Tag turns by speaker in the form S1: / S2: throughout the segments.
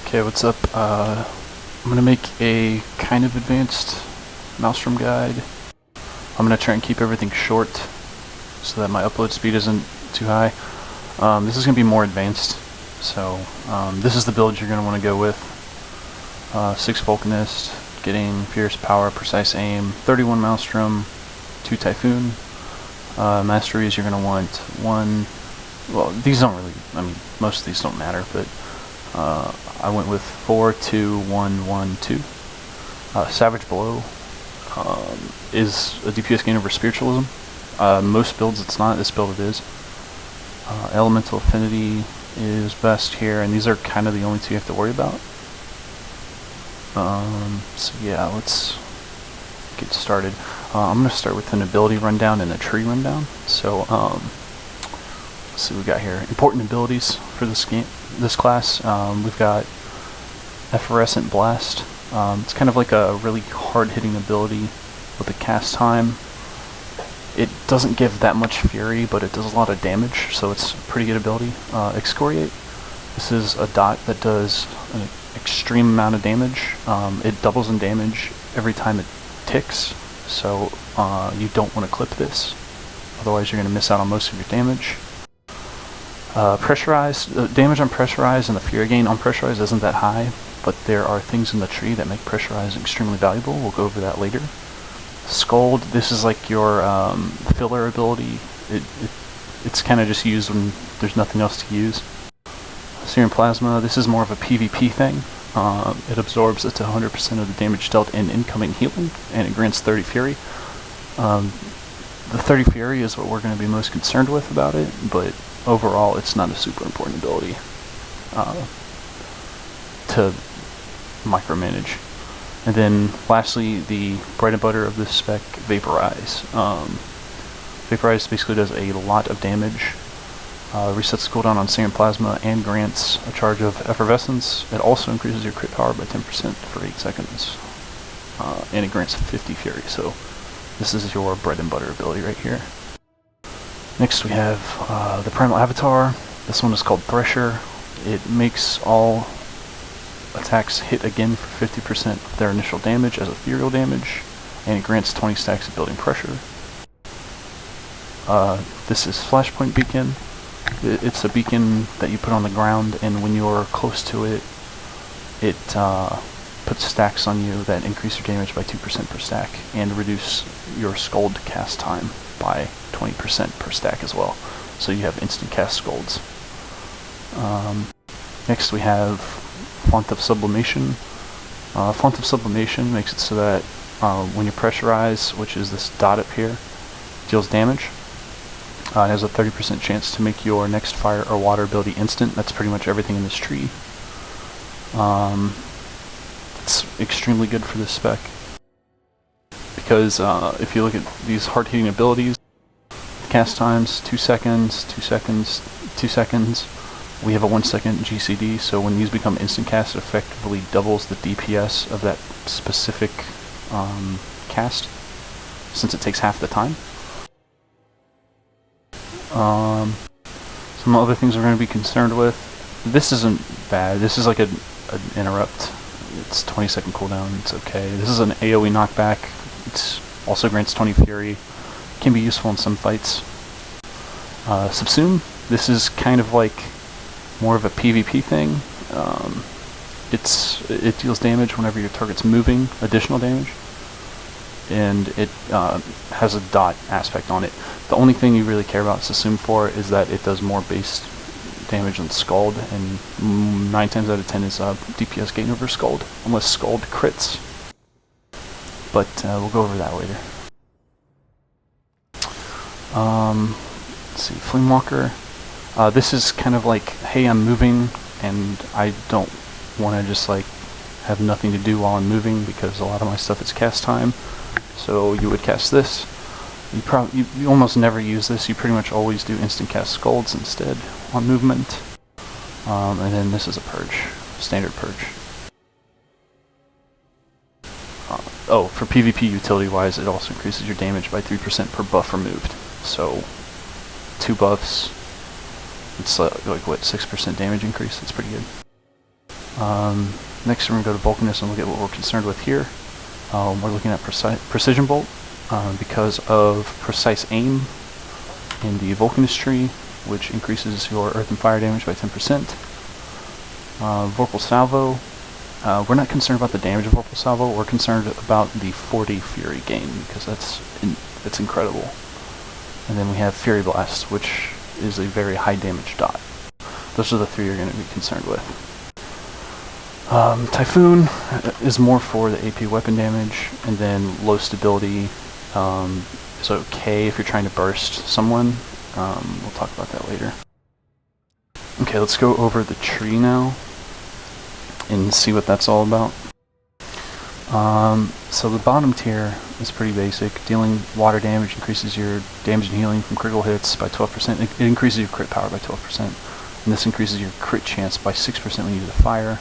S1: Okay, what's up? I'm gonna make a kind of advanced Maelstrom guide. I'm gonna try and keep everything short so that my upload speed isn't too high. This is gonna be more advanced, so this is the build you're gonna want to go with. 6 Vulcanist, getting Fierce Power, Precise Aim, 31 Maelstrom, 2 Typhoon. Masteries you're gonna want 1. Well, these don't really, most of these don't matter, but I went with 4, 2, 1, 1, 2. Savage Blow is a DPS gain over Spiritualism. Most builds it's not, this build it is. Elemental Affinity is best here, and these are kind of the only 2 you have to worry about. So yeah, let's get started. I'm going to start with an ability rundown and a tree rundown. So, let's see what we got here. Important abilities for this game, this class. We've got Effervescent Blast. It's kind of like a really hard-hitting ability with a cast time. It doesn't give that much fury, but it does a lot of damage, so it's a pretty good ability. Excoriate. This is a dot that does an extreme amount of damage. It doubles in damage every time it ticks, so you don't want to clip this, otherwise you're going to miss out on most of your damage. Pressurized, damage on Pressurized and the fury gain on Pressurized isn't that high, but there are things in the tree that make Pressurized extremely valuable. We'll go over that later. Scald, this is like your filler ability. It's kind of just used when there's nothing else to use. Serum Plasma, this is more of a PvP thing. It absorbs up to 100% of the damage dealt in incoming healing, and it grants 30 Fury. The 30 Fury is what we're going to be most concerned with about it, but overall it's not a super important ability to micromanage. And then lastly, the bread and butter of this spec, Vaporize. Vaporize basically does a lot of damage. Resets cooldown on Serum Plasma and grants a charge of Effervescence. It also increases your crit power by 10% for 8 seconds. And it grants 50 Fury, so this is your bread and butter ability right here. Next we have the Primal Avatar. This one is called Thresher. It makes all attacks hit again for 50% of their initial damage as ethereal damage, and it grants 20 stacks of building pressure. This is Flashpoint Beacon. It's a beacon that you put on the ground, and when you're close to it, it puts stacks on you that increase your damage by 2% per stack, and reduce your Scald cast time by 20% per stack as well. So you have instant cast Scalds. Next we have Font of Sublimation. Font of Sublimation makes it so that when you pressurize, which is this dot up here, deals damage. It has a 30% chance to make your next fire or water ability instant. That's pretty much everything in this tree. It's extremely good for this spec, because if you look at these hard-hitting abilities, cast times, 2 seconds, 2 seconds, 2 seconds. We have a 1 second GCD, so when these become instant cast, it effectively doubles the DPS of that specific cast, since it takes half the time. Some other things we're going to be concerned with. This isn't bad. This is like an interrupt. It's 20-second cooldown. It's okay. This is an AoE knockback. It also grants 20 Fury. Can be useful in some fights. Subsume. This is kind of like more of a PvP thing. It deals damage whenever your target's moving, additional damage, and it has a dot aspect on it. The only thing you really care about Subsume for is that it does more base damage than Scald, and 9 times out of 10 is DPS gain over Scald, unless Scald crits. But we'll go over that later. Let's see, Flamewalker. This is kind of like, hey, I'm moving, and I don't want to just like have nothing to do while I'm moving, because a lot of my stuff is cast time. So you would cast this. You almost never use this. You pretty much always do instant cast Scalds instead on movement. And then this is a purge, standard purge. Oh, for PvP utility wise, it also increases your damage by 3% per buff removed. So 2 buffs. It's like what, 6% damage increase? That's pretty good. Next we're going to go to bulkiness and look at what we're concerned with here. We're looking at precision bolt because of precise aim in the Vulcanist tree, which increases your earth and fire damage by 10%. Vorpal salvo. We're not concerned about the damage of Vorpal salvo. We're concerned about the 40 fury gain because that's incredible. And then we have Fury Blast, which is a very high damage dot. Those are the three you're going to be concerned with. Typhoon is more for the AP weapon damage, and then low stability is okay if you're trying to burst someone. We'll talk about that later. Okay, let's go over the tree now and see what that's all about. So the bottom tier is pretty basic. Dealing water damage increases your damage and healing from critical hits by 12%. It increases your crit power by 12%. And this increases your crit chance by 6% when you use the fire.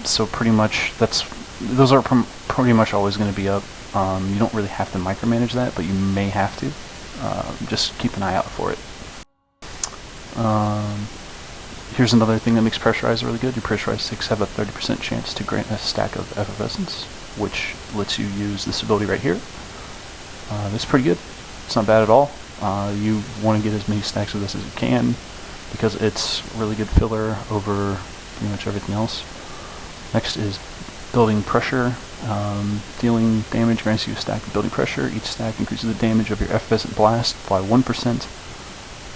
S1: So pretty much those are pretty much always going to be up. You don't really have to micromanage that, but you may have to. Just keep an eye out for it. Here's another thing that makes Pressurize really good. Your Pressurized sticks have a 30% chance to grant a stack of effervescence, which lets you use this ability right here. It's pretty good. It's not bad at all. You want to get as many stacks of this as you can because it's really good filler over pretty much everything else. Next is Building Pressure. Dealing damage grants you a stack of Building Pressure. Each stack increases the damage of your effervescent blast by 1%.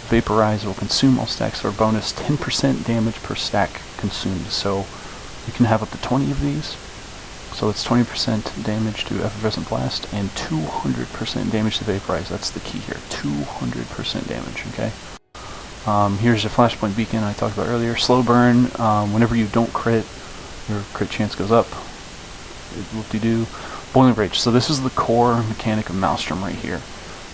S1: Vaporize will consume all stacks for a bonus 10% damage per stack consumed. So you can have up to 20 of these. So it's 20% damage to effervescent blast and 200% damage to vaporize. That's the key here. 200% damage, okay? Here's your flashpoint beacon I talked about earlier. Slow burn. Whenever you don't crit, your crit chance goes up. Whoop-de-doo. Boiling Rage. So this is the core mechanic of Maelstrom right here.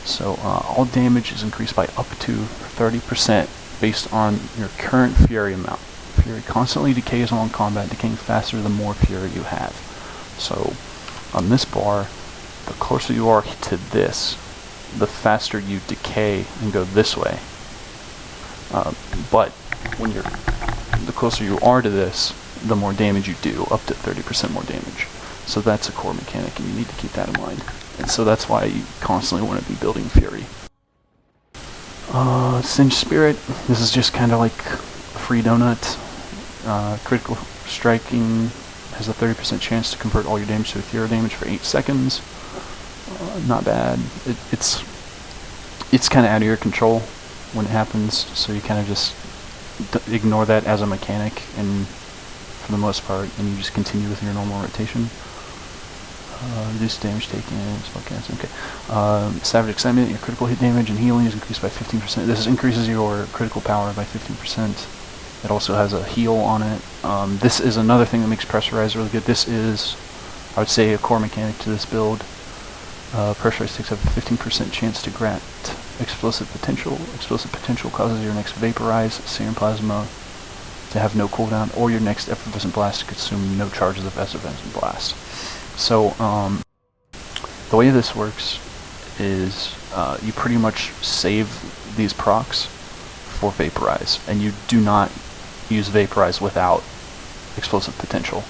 S1: So all damage is increased by up to 30% based on your current Fury amount. Fury constantly decays while in combat, decaying faster the more Fury you have. So on this bar, the closer you are to this, the faster you decay and go this way. But when the closer you are to this, the more damage you do, up to 30% more damage. So that's a core mechanic, and you need to keep that in mind. And so that's why you constantly want to be building Fury. Singe Spirit. This is just kind of like a free donut. Critical striking has a 30% chance to convert all your damage to ethereal damage for 8 seconds. Not bad. It's kind of out of your control when it happens, so you kind of just ignore that as a mechanic, and for the most part, and you just continue with your normal rotation. Reduce damage taken, spellcast, okay. Savage Excitement, your critical hit damage and healing is increased by 15%. This increases your critical power by 15%. It also has a heal on it. This is another thing that makes Pressurize really good. This is, I would say, a core mechanic to this build. Pressurized sticks have a 15% chance to grant Explosive Potential. Explosive Potential causes your next Vaporize, Serum Plasma to have no cooldown, or your next Effervescent Blast to consume no charges of Effervescent Blast. So, the way this works is you pretty much save these procs for Vaporize, and you do not use Vaporize without Explosive Potential,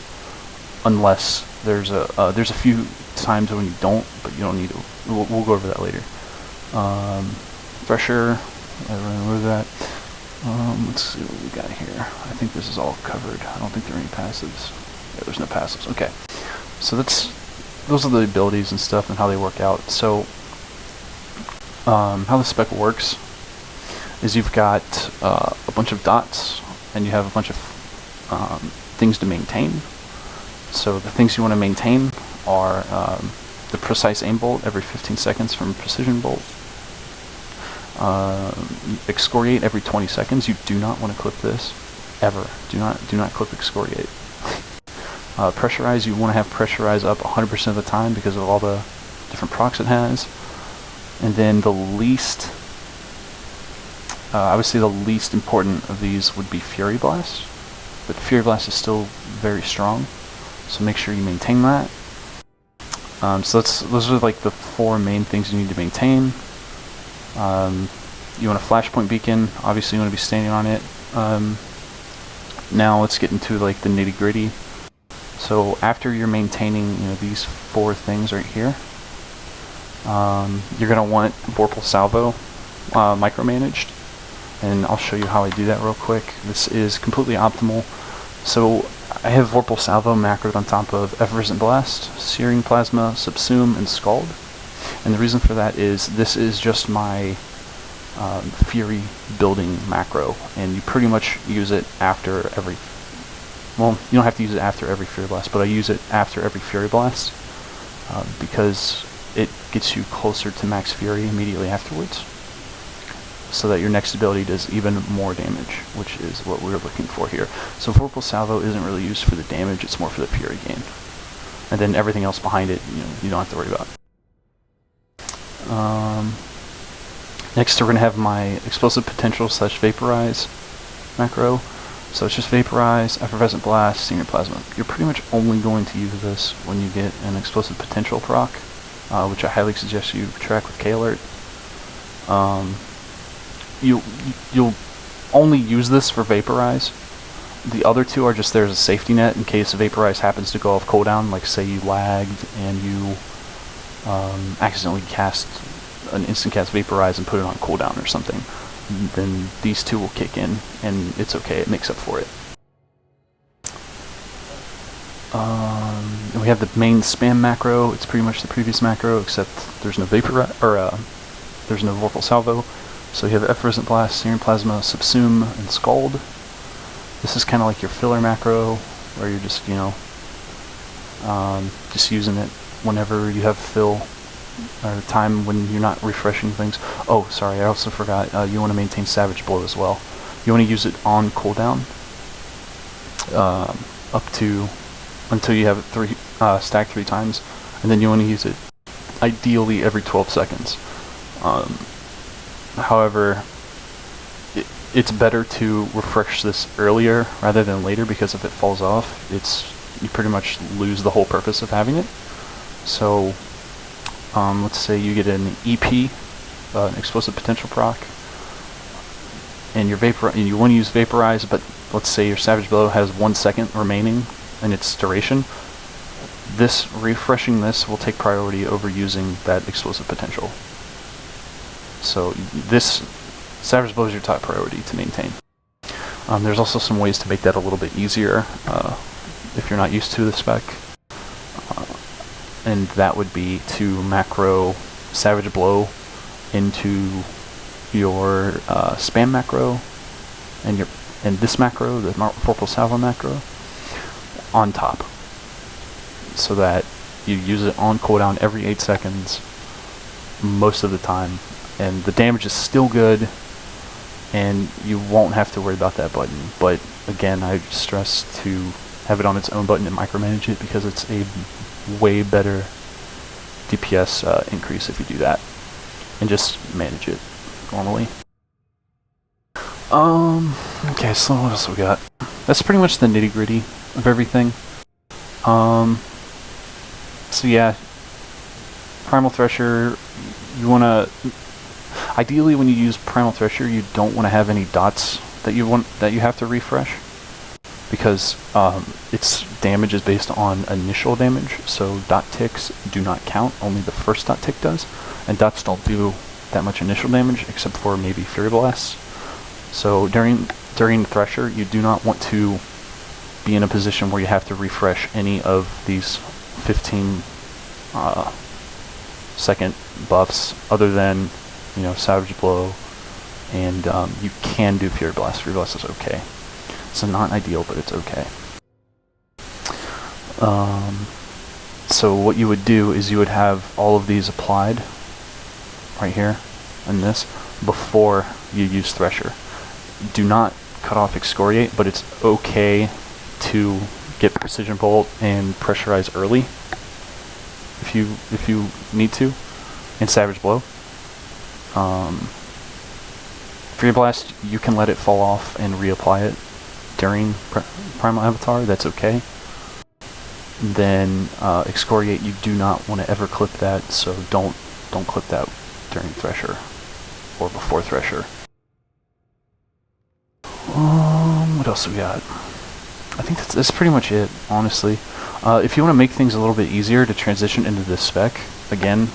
S1: unless there's a few times when you don't, but you don't need to. We'll go over that later. Pressure, remove that. Let's see what we got here. I think this is all covered. I don't think there are any passives. Yeah, there's no passives. Okay. So those are the abilities and stuff and how they work out. So how the spec works is you've got a bunch of dots and you have a bunch of things to maintain. So the things you want to maintain are the precise aim bolt every 15 seconds from precision bolt. Excoriate every 20 seconds. You do not want to clip this ever. Do not clip excoriate. Pressurize, you want to have Pressurize up 100% of the time because of all the different procs it has. And then the least, I would say the least important of these would be Fury Blast. But Fury Blast is still very strong, so make sure you maintain that. So those are like the 4 main things you need to maintain. You want a Flashpoint Beacon, obviously you want to be standing on it. Now let's get into like the nitty gritty. So after you're maintaining, these 4 things right here, you're gonna want Vorpal Salvo micromanaged, and I'll show you how I do that real quick. This is completely optimal. So I have Vorpal Salvo macroed on top of Effervescent Blast, Searing Plasma, Subsume, and Scald. And the reason for that is this is just my Fury building macro, and you pretty much use it after every... Well, you don't have to use it after every Fury Blast, but I use it after every Fury Blast because it gets you closer to max Fury immediately afterwards, so that your next ability does even more damage, which is what we're looking for here. So Vorpal Salvo isn't really used for the damage, it's more for the Fury gain. And then everything else behind it, you don't have to worry about. Next we're going to have my Explosive Potential / Vaporize macro. So it's just Vaporize, Effervescent Blast, Searing Plasma. You're pretty much only going to use this when you get an Explosive Potential proc, which I highly suggest you track with K-Alert. You'll only use this for Vaporize. The other 2 are just there as a safety net in case Vaporize happens to go off cooldown, like say you lagged and you accidentally cast an instant cast Vaporize and put it on cooldown or something. Then these 2 will kick in, and it's okay, it makes up for it. And we have the main spam macro. It's pretty much the previous macro, except there's no there's no Vorpal Salvo. So you have Effervescent Blast, Searing Plasma, Subsume, and Scald. This is kind of like your filler macro, where you're just, just using it whenever you have fill, or time when you're not refreshing things. Oh, sorry, I also forgot, you want to maintain Savage Blow as well. You want to use it on cooldown, up to, until you have it stacked 3 times, and then you want to use it ideally every 12 seconds. However, it's better to refresh this earlier rather than later, because if it falls off, you pretty much lose the whole purpose of having it. So let's say you get an EP, an Explosive Potential proc, and you want to use Vaporize, but let's say your Savage Blow has 1 second remaining in its duration. Refreshing this will take priority over using that Explosive Potential. So this Savage Blow is your top priority to maintain. There's also some ways to make that a little bit easier if you're not used to the spec. And that would be to macro Savage Blow into your spam macro and this macro, the Vorpal Salvo macro, on top, so that you use it on cooldown every 8 seconds most of the time, and the damage is still good, and you won't have to worry about that button. But again, I stress to have it on its own button and micromanage it, because it's a way better DPS increase if you do that and just manage it normally. Okay, so what else we got? That's pretty much the nitty gritty of everything. So yeah, Primal Thresher, you wanna, ideally when you use Primal Thresher, you don't want to have any dots that you have to refresh, because its damage is based on initial damage, so dot ticks do not count, only the first dot tick does, and dots don't do that much initial damage except for maybe Fury Blasts. So during Thresher, you do not want to be in a position where you have to refresh any of these 15 second buffs, other than, Savage Blow, and you can do Fury Blast. Fury Blast is okay. It's not ideal, but it's okay. So what you would do is you would have all of these applied right here and this before you use Thresher. Do not cut off Excoriate, but it's okay to get Precision Bolt and Pressurize early if you need to, and Savage Blow. Fury Blast, you can let it fall off and reapply it during Primal Avatar, that's okay. Then Excoriate, you do not want to ever clip that, so don't clip that during Thresher or before Thresher. What else we got? I think that's pretty much it, honestly. If you want to make things a little bit easier to transition into this spec, again,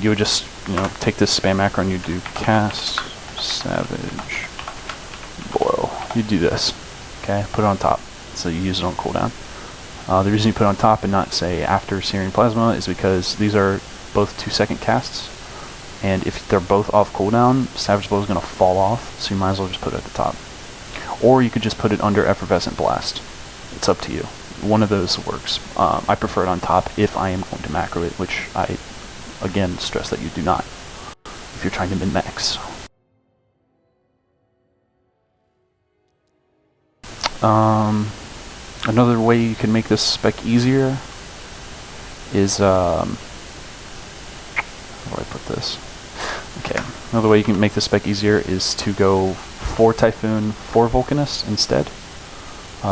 S1: you would just, take this spam macro and you do cast savage boil. You do this, okay? Put it on top, so you use it on cooldown. The reason you put it on top and not, say, after Searing Plasma is because these are both 2-second casts, and if they're both off cooldown, Savage Boil is going to fall off, so you might as well just put it at the top. Or you could just put it under Effervescent Blast. It's up to you. One of those works. I prefer it on top if I am going to macro it, which I, again, stress that you do not if you're trying to min-max. Another way you can make this spec easier is, how do I put this? Okay, another way you can make this spec easier is to go 4 Typhoon, 4 Vulcanist instead.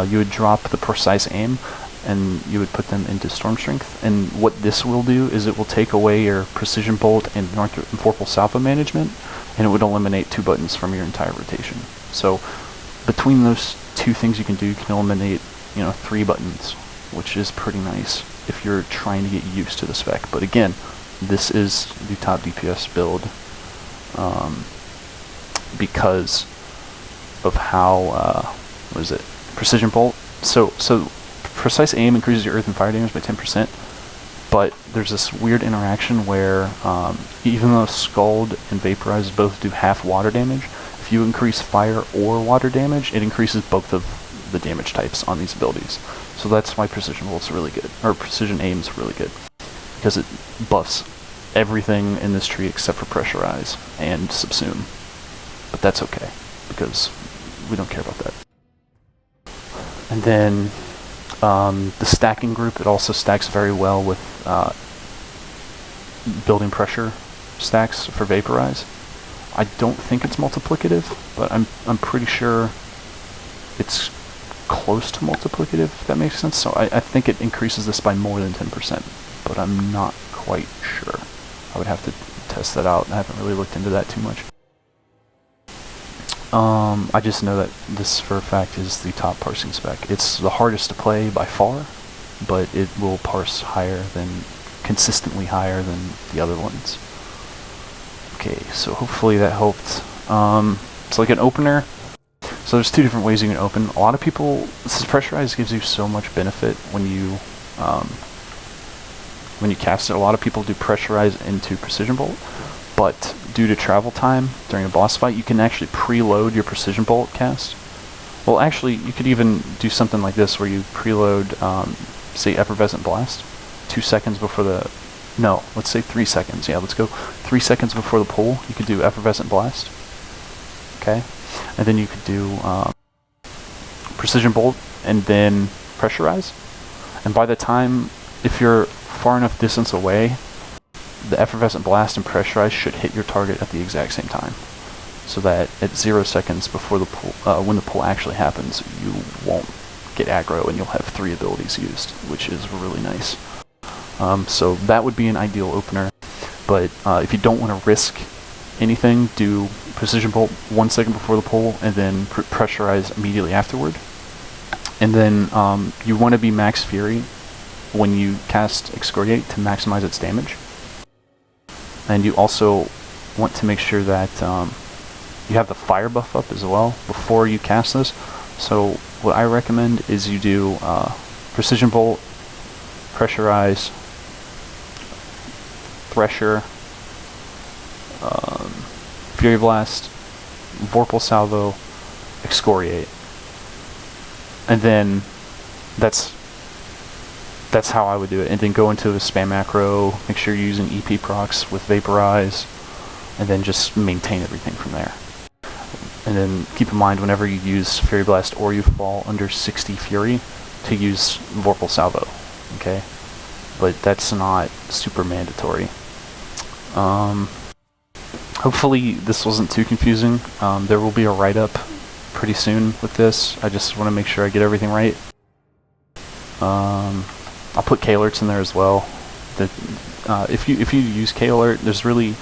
S1: You would drop the Precise Aim, and you would put them into Storm Strength. And what this will do is it will take away your Precision Bolt and Vorpal Salvo management, and it would eliminate 2 buttons from your entire rotation. So between those 2 things you can do, you can eliminate 3 buttons, which is pretty nice if you're trying to get used to the spec. But again, this is the top DPS build because of how, Precision Bolt. So Precise Aim increases your earth and fire damage by 10%, but there's this weird interaction where even though Scald and Vaporize both do half water damage, if you increase fire or water damage, it increases both of the damage types on these abilities. So that's why Precision Bolt's really good, or Precision Aim's really good, because it buffs everything in this tree except for Pressurize and Subsume. But that's okay, because we don't care about that. And then the stacking group, it also stacks very well with building pressure stacks for Vaporize. I don't think it's multiplicative, but I'm pretty sure it's close to multiplicative, if that makes sense. So I think it increases this by more than 10%, but I'm not quite sure. I would have to test that out. I haven't really looked into that too much. I just know that this for a fact is the top parsing spec. It's the hardest to play by far, but it will parse consistently higher than the other ones. Okay, so hopefully that helped. It's like an opener. So there's 2 different ways you can open. A lot of people, this Pressurize gives you so much benefit when you cast it. A lot of people do Pressurize into Precision Bolt, but due to travel time during a boss fight, you can actually preload your Precision Bolt cast. Well, actually, you could even do something like this where you preload, say, Effervescent Blast 2 seconds before the... No, let's say 3 seconds. Yeah, let's go 3 seconds before the pull. You could do Effervescent Blast. Okay? And then you could do Precision Bolt and then Pressurize. And by the time, if you're far enough distance away, the Effervescent Blast and Pressurize should hit your target at the exact same time. So that at 0 seconds before the pull, when the pull actually happens, you won't get aggro and you'll have 3 abilities used, which is really nice. So that would be an ideal opener. But if you don't want to risk anything, do Precision Bolt 1 second before the pull and then Pressurize immediately afterward. And then you want to be Max Fury when you cast Excoriate to maximize its damage. And you also want to make sure that you have the fire buff up as well before you cast this. So what I recommend is you do Precision Bolt, Pressurize, Thresher, Fury Blast, Vorpal Salvo, Excoriate. And then that's how I would do it. And then go into a spam macro, make sure you're using EP procs with Vaporize, and then just maintain everything from there. And then keep in mind whenever you use Fury Blast or you fall under 60 Fury to use Vorpal Salvo, okay? But that's not super mandatory. Hopefully this wasn't too confusing. There will be a write-up pretty soon with this. I just want to make sure I get everything right. I'll put K-alerts in there as well. If you use K-alert, there's really...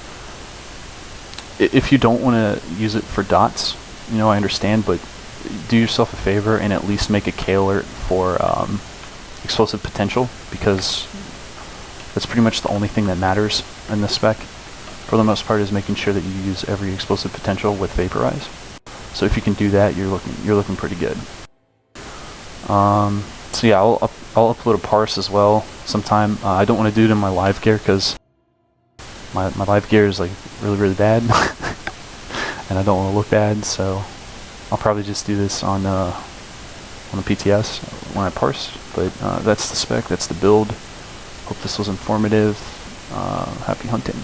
S1: If you don't want to use it for dots, I understand, but do yourself a favor and at least make a K-alert for explosive potential, because that's pretty much the only thing that matters in this spec. For the most part, is making sure that you use every explosive potential with vaporize. So if you can do that, you're looking pretty good. So yeah, I'll upload a parse as well sometime. I don't want to do it in my live gear because my live gear is like really bad, and I don't want to look bad. So I'll probably just do this on the PTS when I parse. But that's the spec, that's the build. Hope this was informative. Happy hunting.